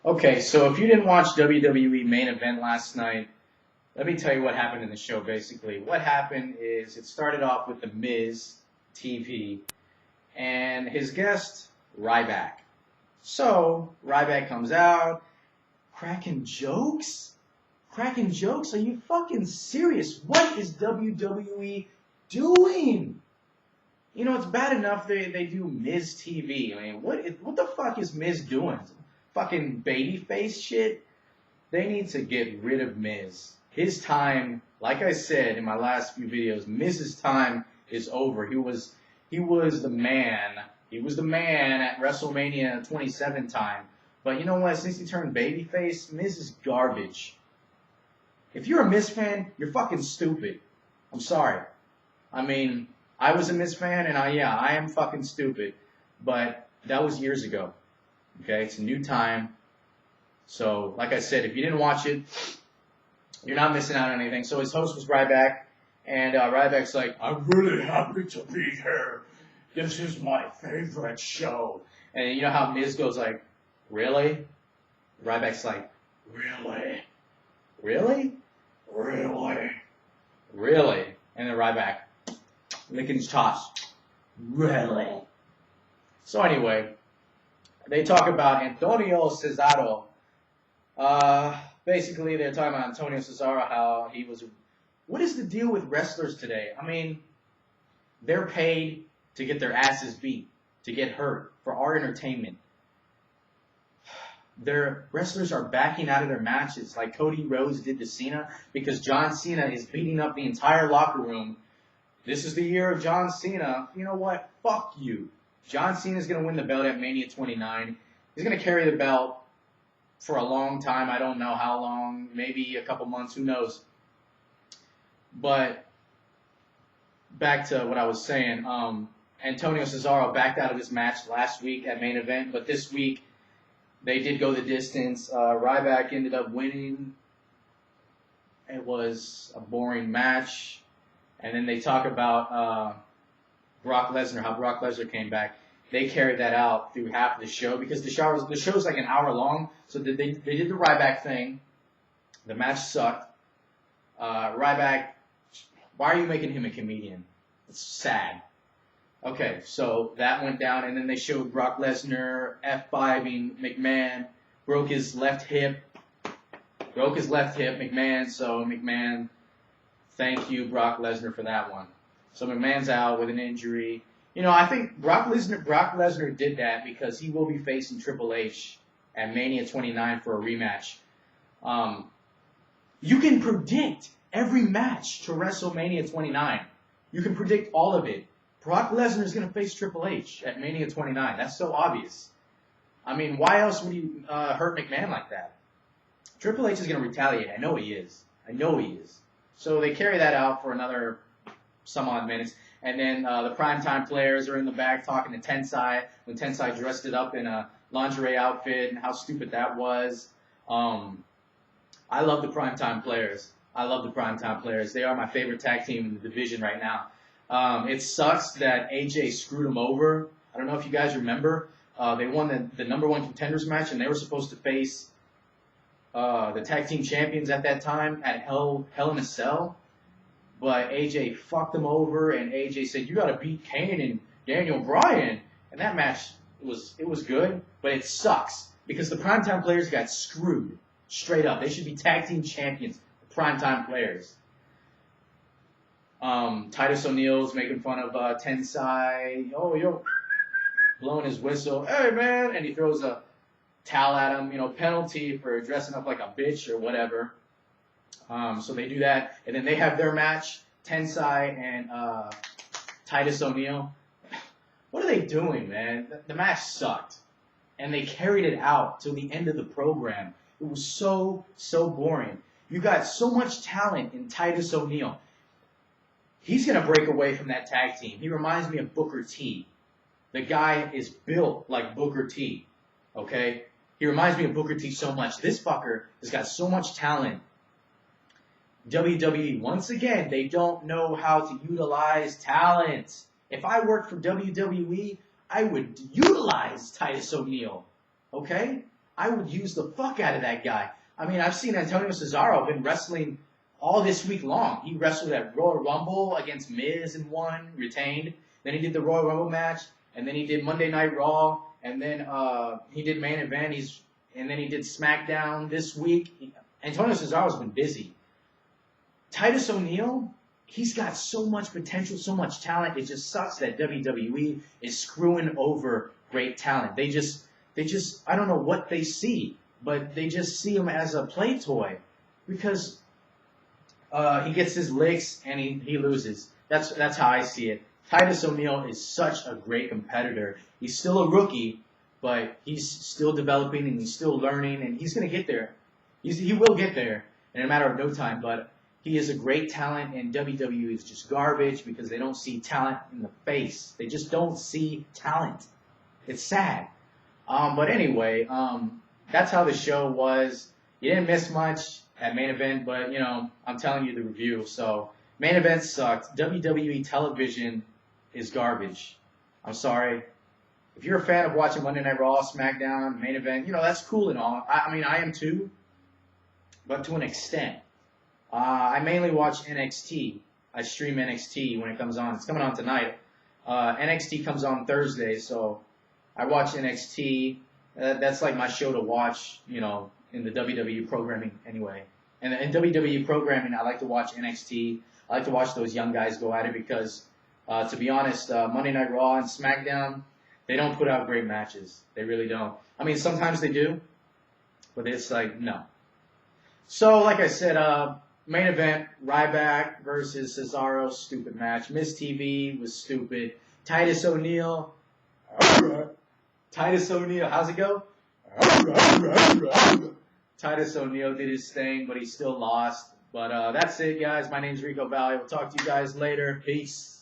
Okay, so if you didn't watch WWE main event last night, let me tell you what happened in the show basically. What happened is it started off with The Miz TV and his guest, Ryback. So, Ryback comes out, cracking jokes? Cracking jokes? Are you fucking serious? What is WWE doing? You know, it's bad enough they do Miz TV. I mean, what the fuck is Miz doing? Fucking babyface shit? They need to get rid of Miz. His time, like I said in my last few videos, Miz's time is over. He was the man. He was the man at WrestleMania 27 time. But you know what? Since he turned babyface, Miz is garbage. If you're a Miz fan, you're fucking stupid. I'm sorry. I mean, I was a Miz fan, and I am fucking stupid. But that was years ago. Okay, it's a new time. So, like I said, if you didn't watch it, you're not missing out on anything. So his host was Ryback, and Ryback's like, I'm really happy to be here. This is my favorite show. And you know how Miz goes like, really? Ryback's like, really? Really? Really? Really? And then Ryback, licking his chops. Really? So anyway, they talk about Antonio Cesaro. Basically, they're talking about Antonio Cesaro, how he was. What is the deal with wrestlers today? I mean, they're paid to get their asses beat, to get hurt, for our entertainment. Their wrestlers are backing out of their matches, like Cody Rhodes did to Cena, because John Cena is beating up the entire locker room. This is the year of John Cena. You know what? Fuck you. John Cena is going to win the belt at Mania 29. He's going to carry the belt for a long time. I don't know how long, maybe a couple months, who knows. But back to what I was saying, Antonio Cesaro backed out of his match last week at main event, but this week they did go the distance. Ryback ended up winning. It was a boring match. And then they talk about Brock Lesnar, how Brock Lesnar came back. They carried that out through half of the show because the show's like an hour long. So they did the Ryback thing. The match sucked. Ryback, why are you making him a comedian? It's sad. Okay, so that went down, and then they showed Brock Lesnar F5ing McMahon, broke his left hip, McMahon. So McMahon, thank you, Brock Lesnar, for that one. So McMahon's out with an injury. You know, I think Brock Lesnar did that because he will be facing Triple H at Mania 29 for a rematch. You can predict every match to WrestleMania 29. You can predict all of it. Brock Lesnar is going to face Triple H at Mania 29. That's so obvious. I mean, why else would you hurt McMahon like that? Triple H is going to retaliate. I know he is. So they carry that out for another some odd minutes. And then the primetime players are in the back talking to Tensai when Tensai dressed it up in a lingerie outfit and how stupid that was. I love the primetime players. They are my favorite tag team in the division right now. It sucks that AJ screwed him over. I don't know if you guys remember. They won the number one contenders match, and they were supposed to face the tag team champions at that time at Hell in a Cell. But AJ fucked them over, and AJ said, you got to beat Kane and Daniel Bryan. And that match, it was good, but it sucks because the primetime players got screwed straight up. They should be tag team champions, the primetime players. Titus O'Neil's making fun of Tensai. Oh, yo, blowing his whistle. Hey, man. And he throws a towel at him, penalty for dressing up like a bitch or whatever. So they do that, and then they have their match, Tensai and Titus O'Neil. What are they doing, man? The match sucked, and they carried it out till the end of the program. It was so boring. You got so much talent in Titus O'Neil. He's going to break away from that tag team. He reminds me of Booker T. The guy is built like Booker T, okay? He reminds me of Booker T so much. This fucker has got so much talent. WWE, once again, they don't know how to utilize talent. If I worked for WWE, I would utilize Titus O'Neil. Okay? I would use the fuck out of that guy. I mean, I've seen Antonio Cesaro been wrestling all this week long. He wrestled at Royal Rumble against Miz and won, retained. Then he did the Royal Rumble match, and then he did Monday Night Raw, and then he did main event. And then he did SmackDown this week. Antonio Cesaro's been busy. Titus O'Neil, he's got so much potential, so much talent. It just sucks that WWE is screwing over great talent. They just, I don't know what they see, but they just see him as a play toy because he gets his licks and he loses. That's how I see it. Titus O'Neil is such a great competitor. He's still a rookie, but he's still developing and he's still learning, and he's going to get there. He will get there in a matter of no time, but he is a great talent, and WWE is just garbage because they don't see talent in the face. They just don't see talent. It's sad. But anyway, that's how the show was. You didn't miss much at main event, but, I'm telling you the review. So main event sucked. WWE television is garbage. I'm sorry. If you're a fan of watching Monday Night Raw, SmackDown, main event, that's cool and all. I mean, I am too, but to an extent. I mainly watch NXT. I stream NXT when it comes on. It's coming on tonight. NXT comes on Thursday, so I watch NXT. That's like my show to watch, in the WWE programming anyway. And in WWE programming, I like to watch NXT. I like to watch those young guys go at it because, to be honest, Monday Night Raw and SmackDown, they don't put out great matches. They really don't. I mean, sometimes they do, but it's like, no. So, like I said, main event, Ryback versus Cesaro, stupid match. Miz TV was stupid. Titus O'Neil, how's it go? Titus O'Neil did his thing, but he still lost. But that's it, guys. My name's Rico Valley. We'll talk to you guys later. Peace.